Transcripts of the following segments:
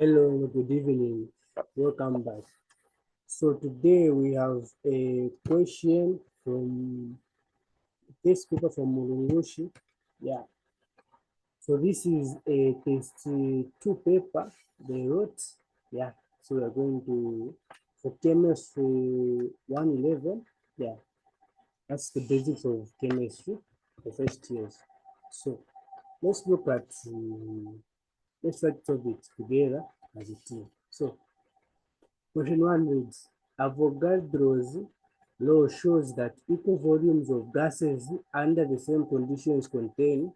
Hello, good evening. Welcome back. So today we have a question from this paper from Mulungushi. Yeah. So this is a test two paper they wrote. Yeah. So we are going to for chemistry 111. Yeah. That's the basics of chemistry, the first years. So let's look at let's try to solve it together as a team. So question one reads, Avogadro's law shows that equal volumes of gases under the same conditions contain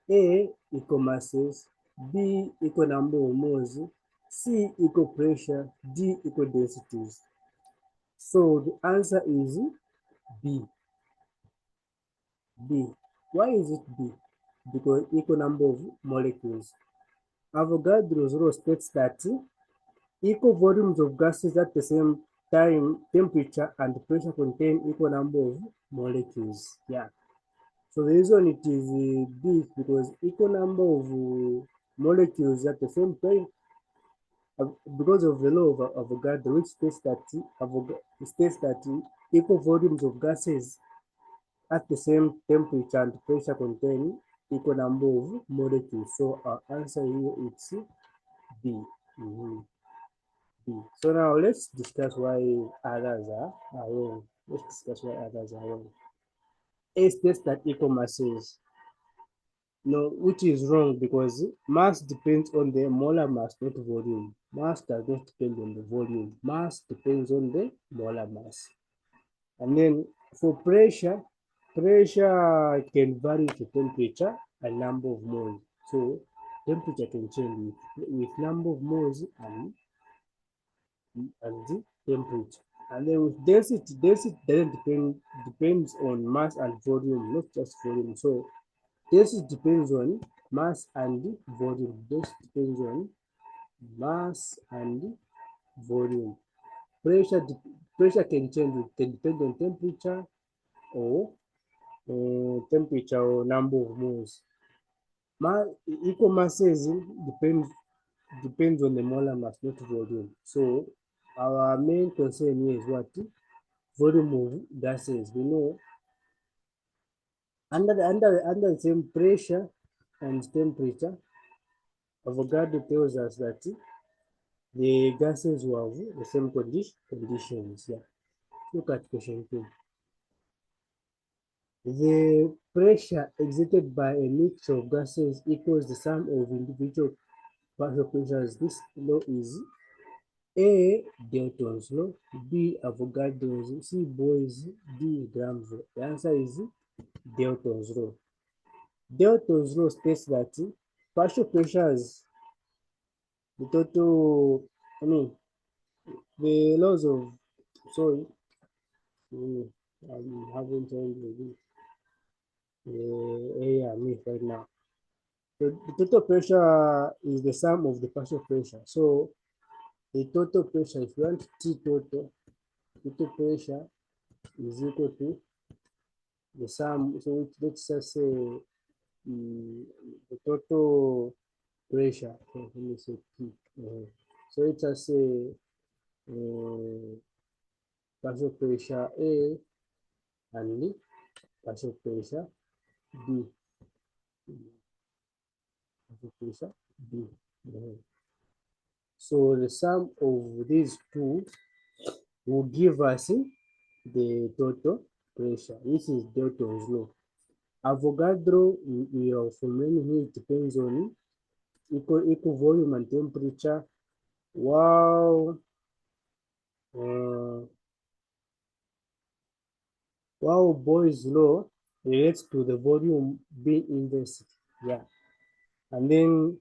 A equal masses, B equal number of moles, C equal pressure, D equal densities. So the answer is B. B. Why is it B? Because equal number of molecules. Avogadro's law states that equal volumes of gases at the same time, temperature and pressure contain equal number of molecules. Yeah. So the reason it is B is because equal number of molecules at the same time, because of the law of Avogadro, which states that equal volumes of gases at the same temperature and pressure contain equal number of molecules. So our answer here is B. So now let's discuss why others are wrong. Let's discuss why others are wrong. A states that equal masses. No, which is wrong because mass depends on the molar mass, not volume. Mass does not depend on the volume. Mass depends on the molar mass. And then for pressure, pressure can vary to temperature and number of moles. So temperature can change with number of moles and the temperature. And then with density doesn't depends on mass and volume, not just volume. So density depends on mass and volume. Density depends on mass and volume. Pressure can change. It can depend on temperature or number of moles. Equal masses depends on the molar mass, not volume. So our main concern here is what? Volume of gases. We know under the same pressure and temperature, Avogadro tells us that the gases will have the same conditions. Yeah. Look at question 2. The pressure exerted by a mixture of gases equals the sum of individual partial pressures. This law is A. Dalton's law, B. Avogadro's, C. Boyle's, D. Graham's law. The answer is Dalton's law. Dalton's law states that partial pressures, the total, the laws of, sorry, I'm having trouble with the area right now. The total pressure is the sum of the partial pressure. So the total pressure, if you want T total pressure is equal to the sum. So let's just say the total pressure. Okay, let me say P. So let's just say partial pressure A and partial pressure B. Partial pressure B. So the sum of these two will give us the total pressure. This is Dalton's law. Avogadro, we are familiar here, it depends on equal volume and temperature. While Boyle's law relates to the volume being inverse. Yeah. And then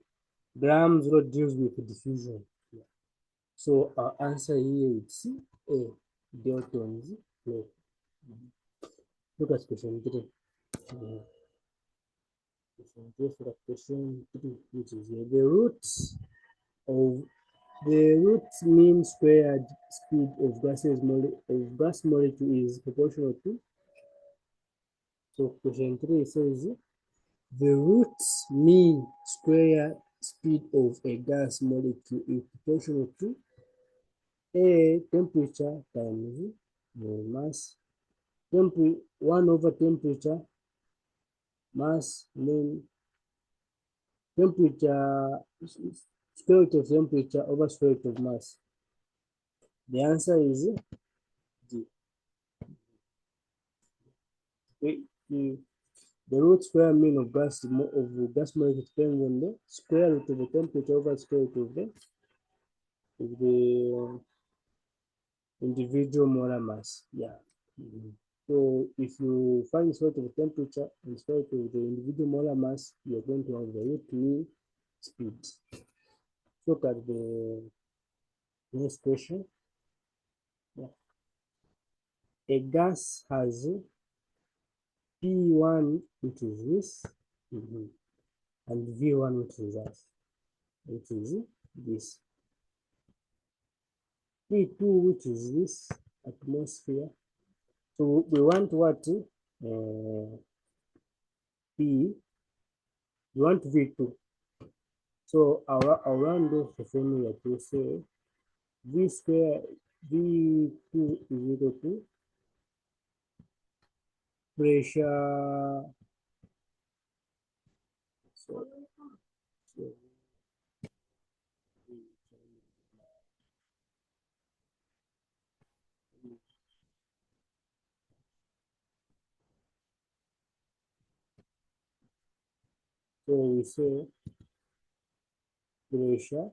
Graham's law deals with diffusion. Yeah. So our answer here is A, Dalton's law. Look at question 3. Question 3, which is the roots of the root mean squared speed of gas molecule is proportional to. So question 3 says the root mean square speed of a gas molecule is proportional to A, temperature times mass, 1 over temperature, mass, then temperature, square root of temperature over square root of mass. The answer is D. The root square mean of gas molecule depends on the square root of the temperature over square root of the individual molar mass. Yeah. So if you find the square root of the temperature and square root of the individual molar mass, you're going to have the root mean speed. Look at the next question. Yeah. A gas has P1, which is this, and V1, which is that, which is this. P2, which is this atmosphere. So we want what? P. We want V2. So I'll round off the formula to say V square V2 is equal to pressure. So we say pressure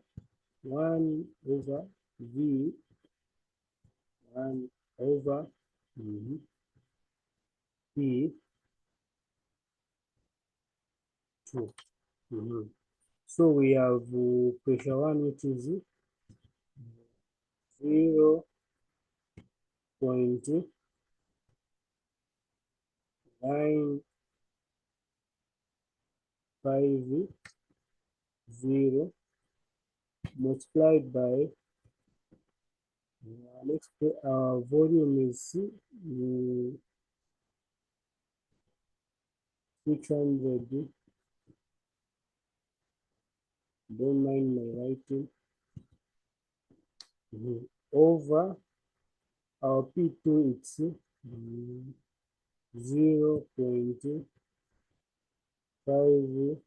1 over V 1 over P 2. So we have pressure 1, which is 0.950 multiplied by volume is 600. Don't mind my writing. Over our P2, it's 0.500.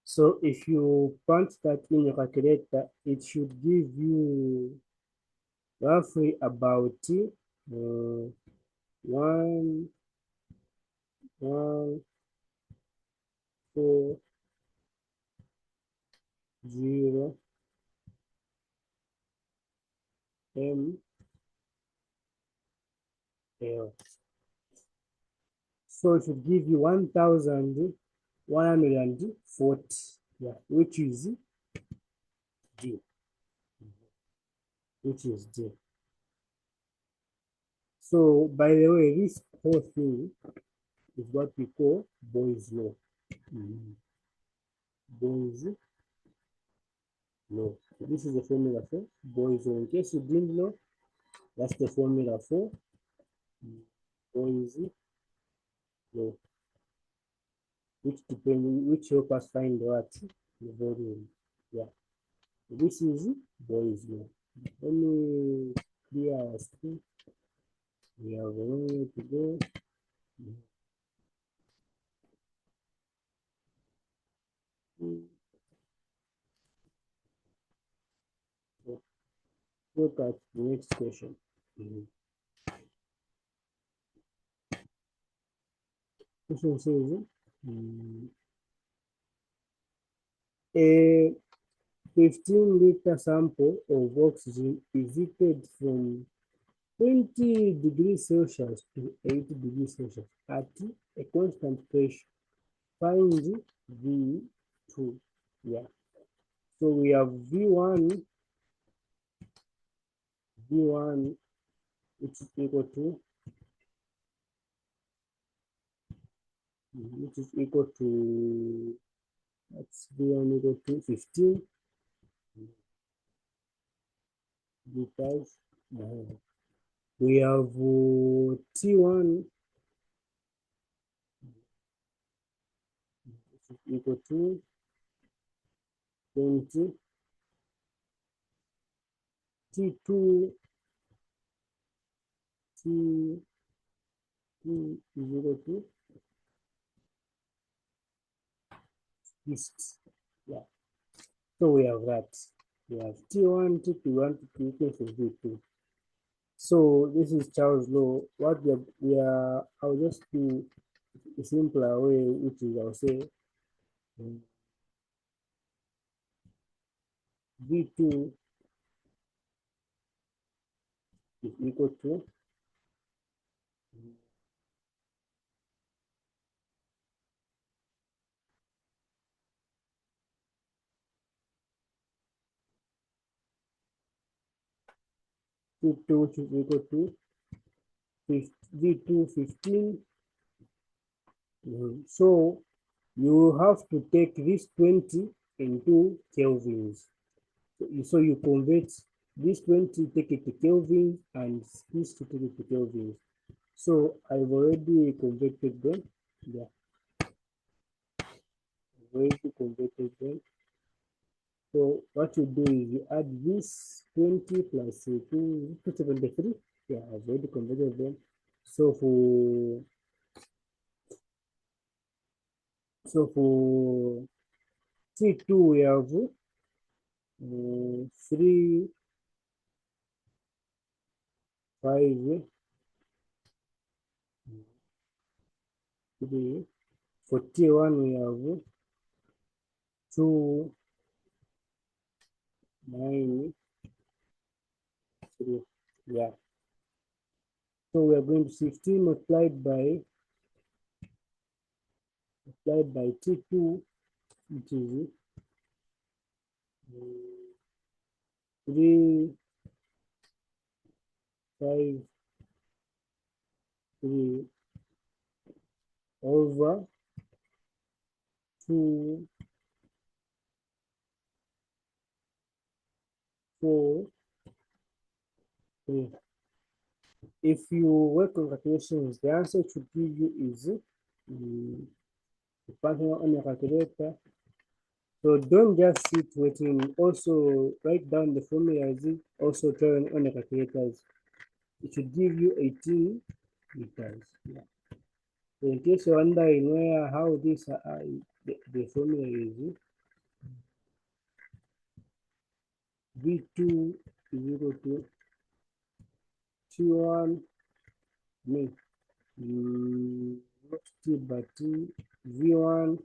So if you punch that in your calculator, it should give you roughly about 1.140 ml. So it should give you 1,140, yeah, which is D. Which is D. So by the way, this whole thing is what we call Boyle's law. Boyle's law. So this is the formula for Boyle's law. In case you didn't know, that's the formula for Boyle's law, which help us find what the volume. Yeah. This is Boyle's law. Let me clear our screen. We have a long way to go. Look at the next question. Question says a 15-liter sample of oxygen is heated from 20 degrees Celsius to 80 degrees Celsius at a constant pressure. Find V2. Yeah. So we have V1, which is equal to that's V1 equal to 15 liters. We have T1 is equal to 20. T2 is equal to this. Yeah. So we have that. We have T1, T2, T2 equals to V2. So this is Charles' law. What I'll just do a simpler way, which is I'll say V2 is equal to V2, which is equal to V2 15. So you have to take this 20 into kelvins. So you convert this 20, take it to kelvins, and this to take it to kelvins. So I've already converted them. Yeah, I've already converted them. So what you do is you add this 20 plus 273. Yeah, I've already converted them. So for T2 we have 3, 5, 3. For T1 we have 2, 9, 3. Yeah. So we are going to 16 multiplied by T2, which is 3, 5, 3 over 2, 4, 3. If you work on calculations, the answer it should give you is depending on your calculator. So don't just sit waiting. Also write down the formulas. Also turn on the calculators. It should give you 18 meters. Yeah. So in case you're wondering where how this the formula is, V2 is equal to T1 not T but T V1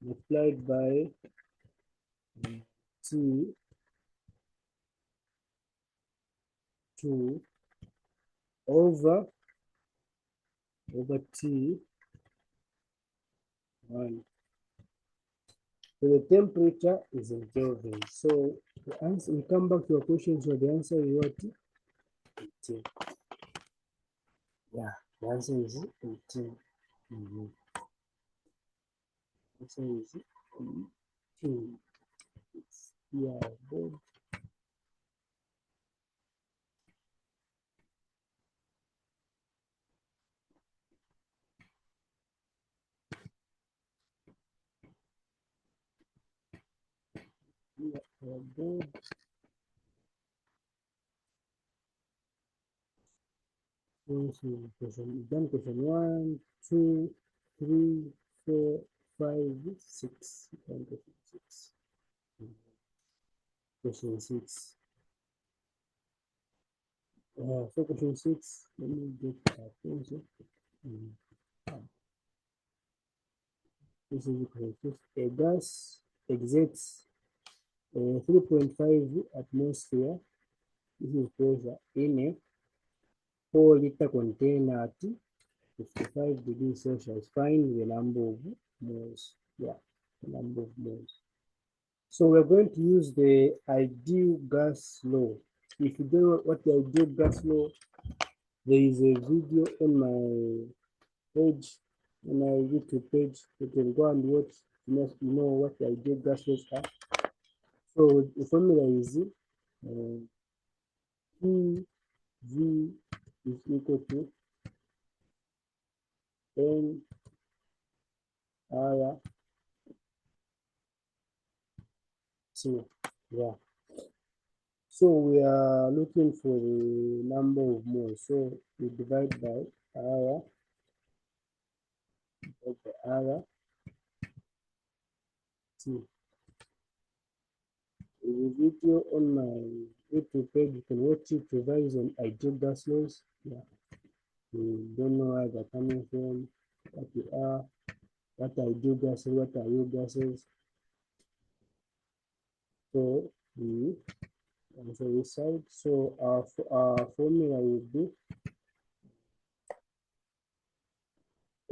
multiplied by T2 over T1. So the temperature is in Kelvin. So the answer, we come back to your question. So the answer is what? 18. Yeah, the answer is 18. The answer is 18. Yeah, good. Yeah, good. Question, done question 1, 2, 3, 4, 5, 6. Done question 6. Question 6. For question 6, let me get a pencil. This is question 6. A gas exits 3.5 atmosphere. This is pressure in a 4-liter container at 55 degrees Celsius. Find the number of moles. Yeah, the number of moles. So we're going to use the ideal gas law. If you don't know what the ideal gas law, there is a video on my page, on my YouTube page. You can go and watch. You know what the ideal gas laws are. So the formula is PV is equal to N R T. Yeah. So we are looking for the number of moles. So we divide by R, R T. The video on my YouTube page, you can watch it, provides on ideal gas laws. Yeah. You don't know where they're coming from, what they are, what are ideal gases, what are real gases. So we answer this side. So our formula will be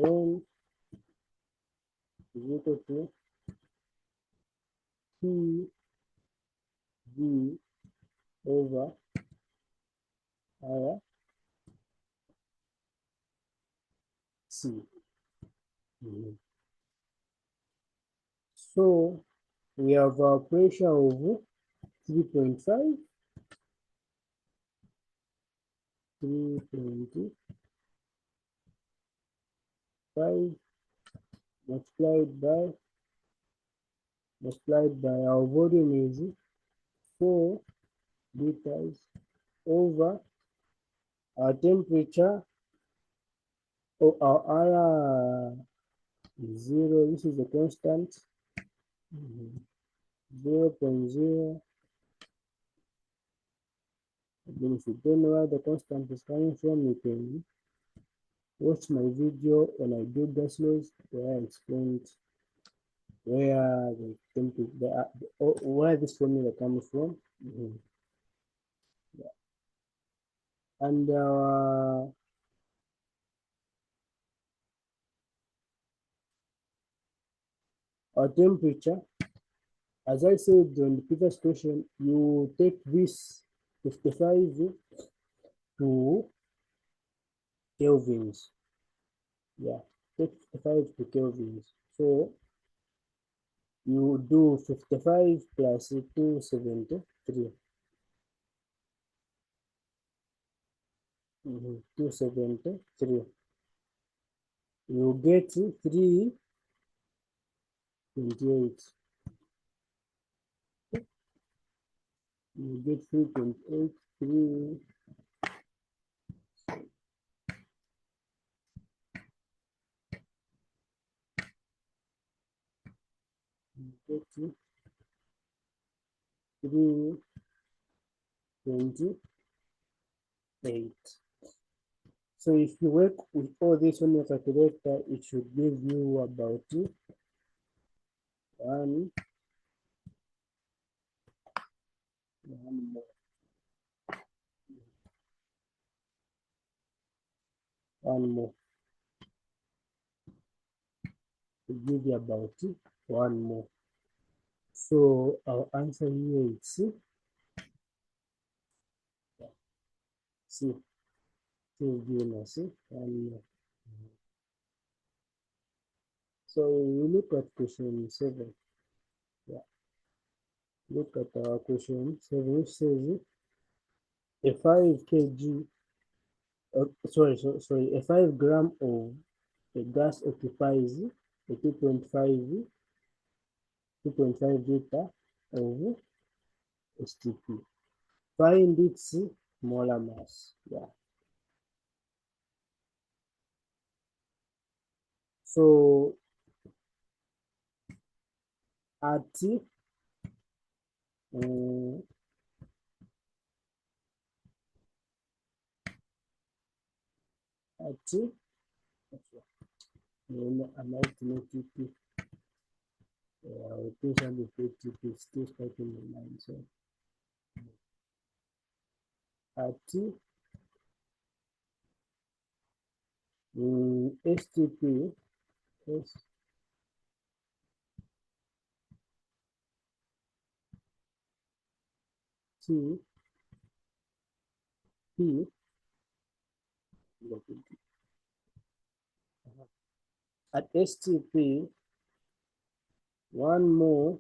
N is equal to P V over R C. So we have a pressure of 3.5, 3.5 multiplied by our volume is 4 liters over our temperature. Our R is 0. This is a constant. 0.0. Again, if you don't know where the constant is coming from, you can watch my video when I do gas laws, where I explained where the temperature, where this formula comes from. Yeah. And our temperature, as I said on the previous question, you take this 55 to kelvins. Yeah, take 55 to kelvins. So you do 55 plus 273. 273. You get 328. You get 3.8. 3 you get 328. So if you work with all this on your calculator, it should give you about one more. One more. It give you about one more. So our answer here is C. C. Still giving us one more. So we look at question 7. Yeah. Look at our question 7, which says a 5 kg, a 5 gram of a gas occupies a 2.5 liter of STP. Find its molar mass. Yeah. So at uh, at I'm ultimately potentially 50 still stuck in the mind. So at STP STP at STP one more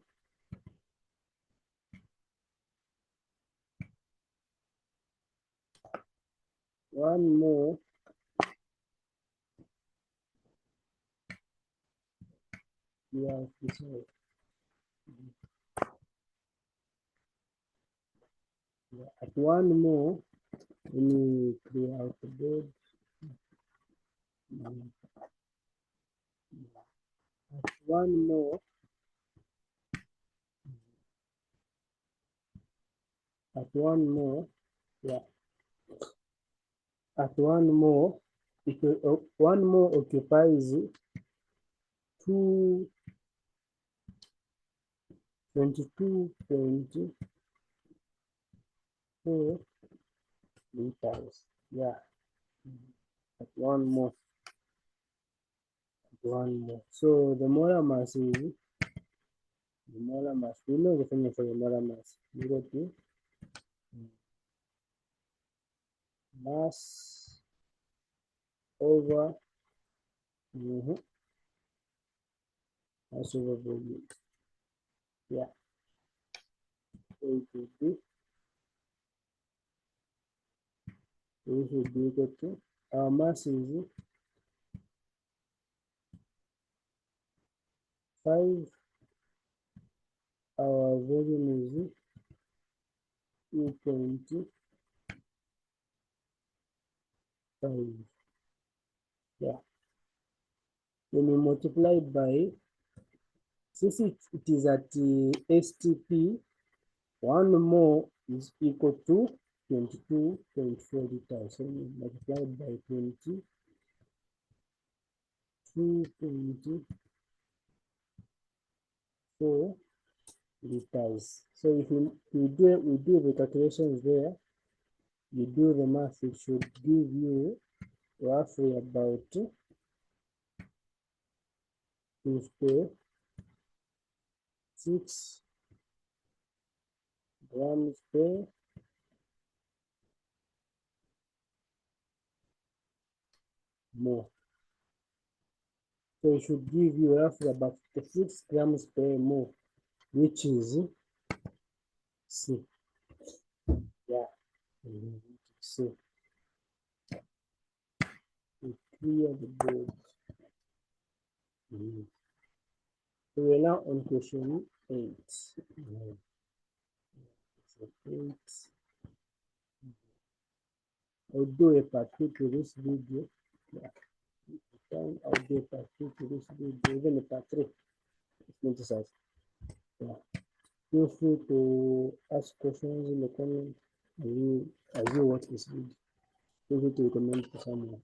we have this way. Yeah. At one more, we clear out the board. At one more, at one more, yeah. At one more, one more occupies 22.4 liters. Yeah, at one more, at one more. So the molar mass is the molar mass. We know the formula for the molar mass. Equal to mass over mass over volume. Yeah, so it would be equal to our mass is 5. Our volume is 2.5. Yeah. When you multiply by, since it is at STP, one more is equal to 22.4 liters. So you multiply by 22.4 liters. So if we do the calculations there, you do the math, it should give you roughly about 56 grams per mole. So it should give you roughly about 56 grams per mole, which is C. Yeah. C. We clear the board. So we're now on question 8. So 8. I'll do a part 2 to this video. Yeah. I'll do a part 2 to this video, even a part 3. It's necessary. Yeah. Feel free to ask questions in the comments as you watch this video. Feel free to recommend to someone.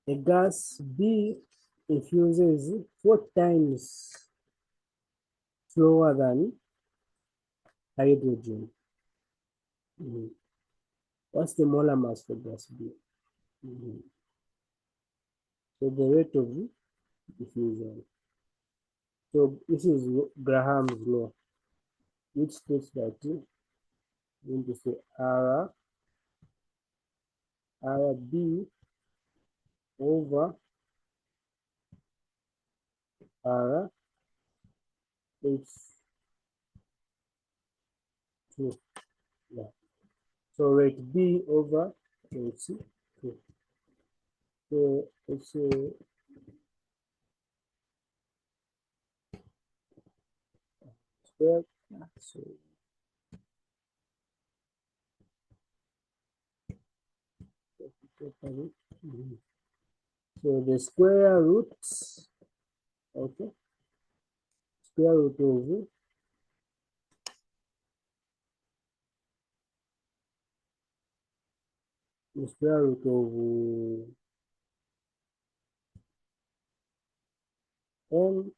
A gas B infuses 4 times slower than hydrogen. What's the molar mass for gas B? So the rate of diffusion. So this is Graham's law, which states that we're going to say RB over RH2. Yeah. So rate B over H2. So it's square. So so the square root, okay, square root of the square root of M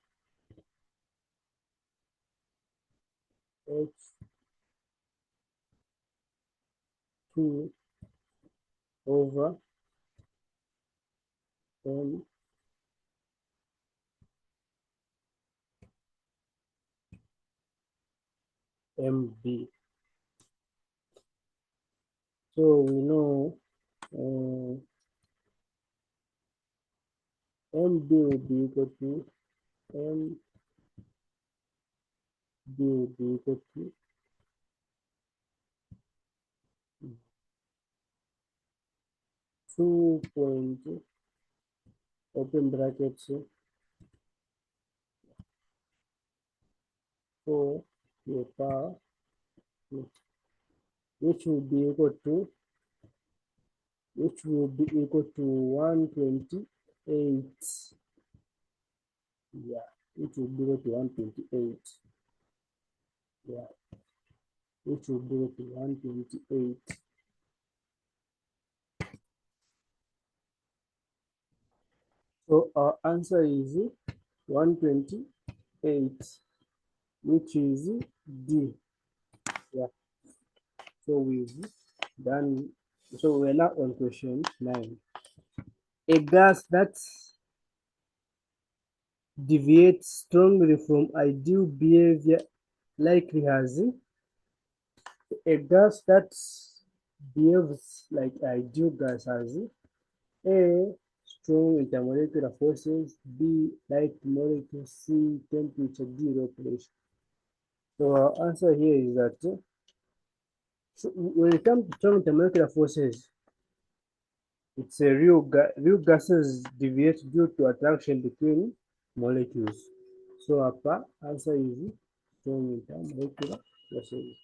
H2 over M MB. So we know MB will be equal to MB will be equal to 2 point open brackets 4 to the power 2, which will be equal to 128. Yeah, which will be equal to 128. Yeah, which will be equal to 128. So our answer is 128, which is D. Yeah. So we've done. So we're now on question 9. A gas that deviates strongly from ideal behavior likely has a gas that behaves like ideal gas has A. Strong intermolecular forces, B. Light molecules, C. Temperature, D. Low pressure. So our answer here is that when it comes to strong intermolecular forces, it's a real gases deviate due to attraction between molecules. So our answer is strong intermolecular forces.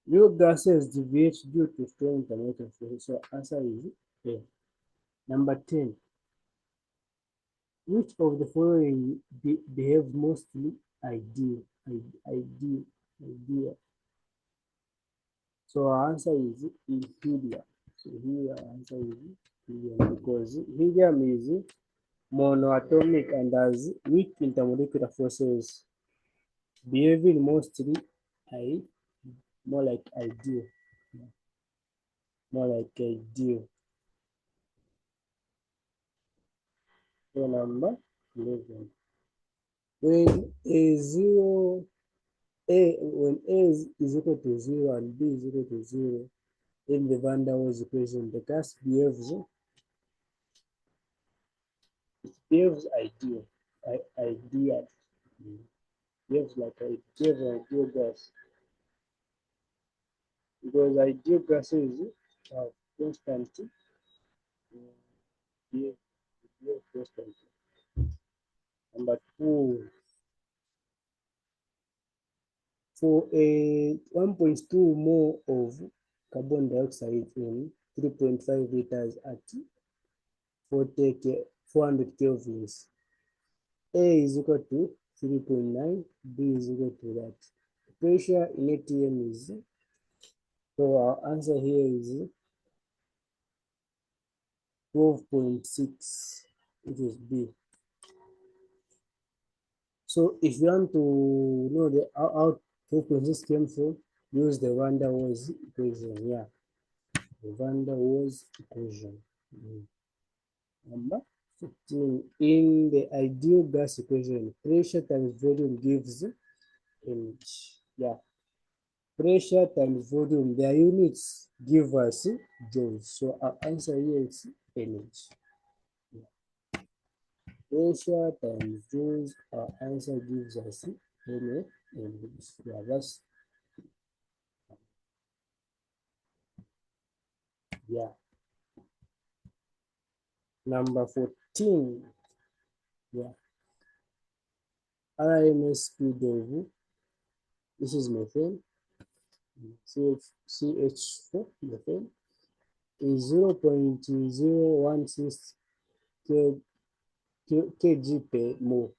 Real gases deviate due to strong intermolecular forces. So answer is A. Number 10. Which of the following behave mostly ideal? Ideal. So our answer is helium. So here our answer is helium because helium is monoatomic and has weak intermolecular forces, behaving mostly I more like ideal. More like ideal. So number 11. When a zero when A is equal to 0 and B is equal to 0 in the Van der Waals equation, the gas behaves ideal. Ideal. Behaves like ideal gas. Because ideal gases have constant behave constant. Number 2, for a 1.2 mole of carbon dioxide in 3.5 liters at 400 kelvins, A is equal to 3.9, B is equal to that. Pressure in ATM is, so our answer here is 12.6, which is B. So if you want to know the how 12.6 came from, use the Van der Waals equation. Yeah, the Van der Waals equation. Number 15. In the ideal gas equation, pressure times volume gives energy. Yeah, pressure times volume, their units give us joules. So our answer here is energy. Pressure times joules, our answer gives us energy. Yeah, that's yeah. Number 14. Yeah. RMS speed of this is methane. CH4 methane is 0.016 kg per mole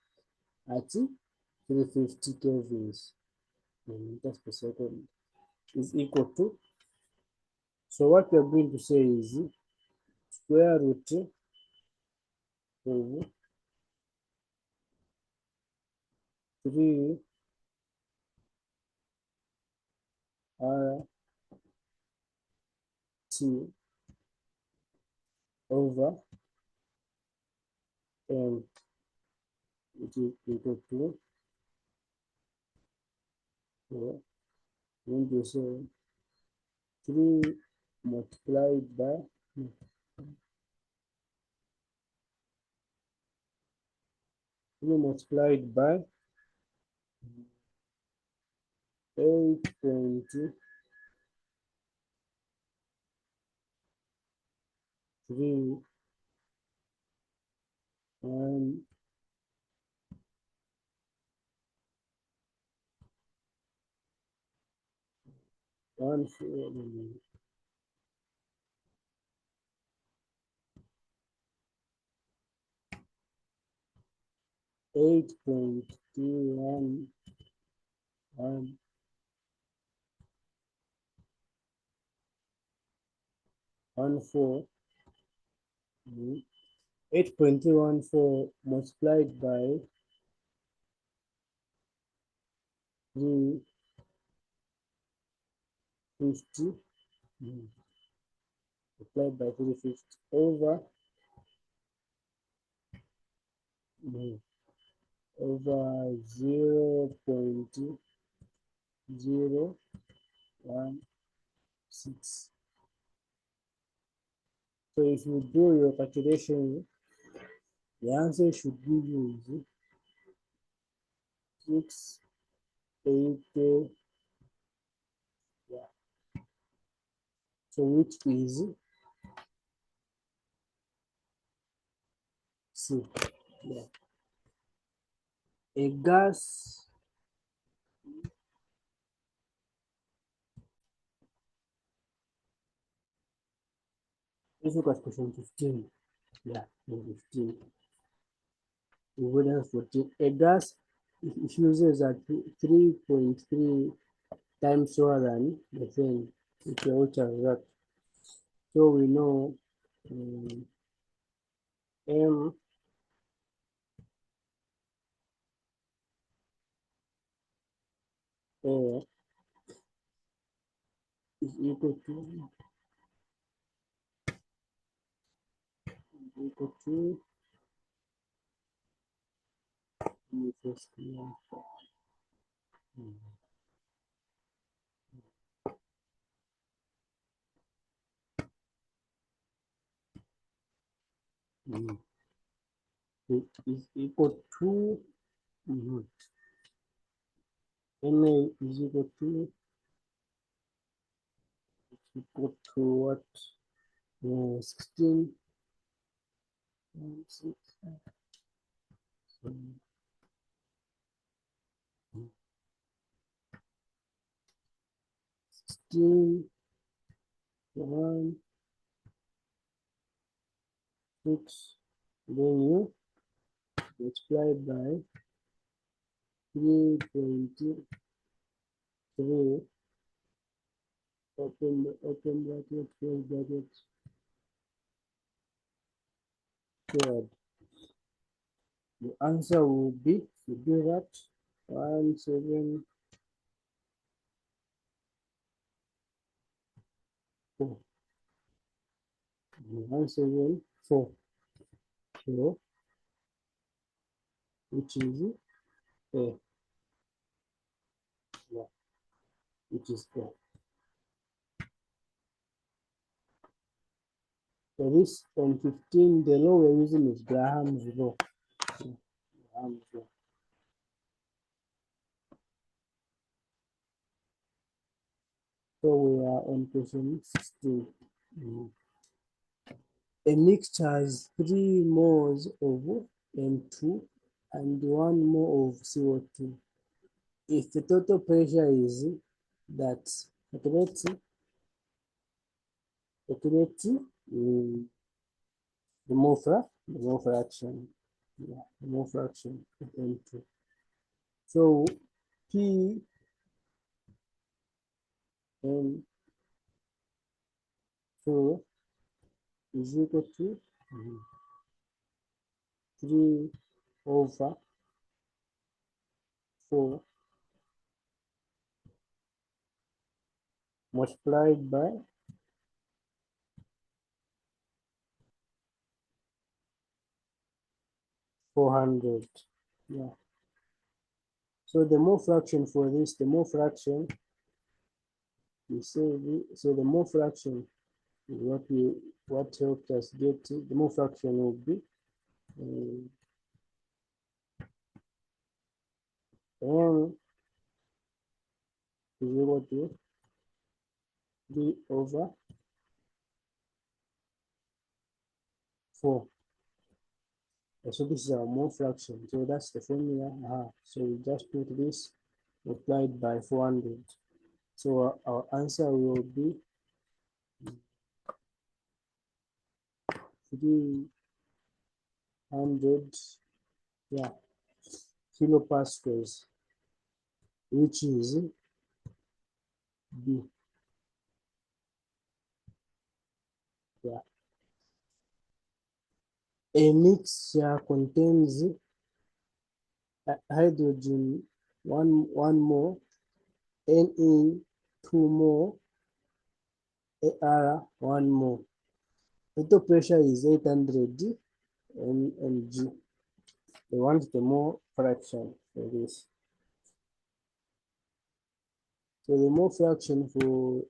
at 350 kelvins meters per second is equal to. So what we are going to say is square root of 3 RT over M, which is equal to, going to say 3 multiplied by 8.3 and 1 8.311 14 8.314 multiplied by 350 multiplied by 350 over over 0.016. So if you do your calculation, the answer should give you 680. Yeah. So which is C. Yeah. A gas. Let's look at question 15. Yeah, 15. Avoidance 14. A gas fuses at 3.3 times slower than the thing. It's a water that. So we know M A is equal to first it is equal to MA is equal to what? 16 6, 16 1 6, then you multiply by 3.3, open bracket, close bracket, squared. The answer will be, if you do that, 174. 174. So, which is A. Yeah, which is A. So this on 15, the law we're using is Graham's law. Graham's law. So we are on question 16. A mixture has 3 moles of N2 and 1 mole of CO2. If the total pressure is that, calculate the mole fraction, yeah, the mole fraction of N2. So P N 2 is equal to 3 over 4 multiplied by 400. Yeah. So the mole fraction for this, the mole fraction, you say, so the mole fraction is what helped us get to, the mole fraction will be N is equal to 3 over 4. So this is our mole fraction. So that's the formula. So we just put this multiplied by 400. So our answer will be 300, yeah, kilopascals, which is B. Yeah. A mixture contains hydrogen one more, Ne two more, Ar one more. Total pressure is 800 mg. They want the mole fraction for this. So the mole fraction for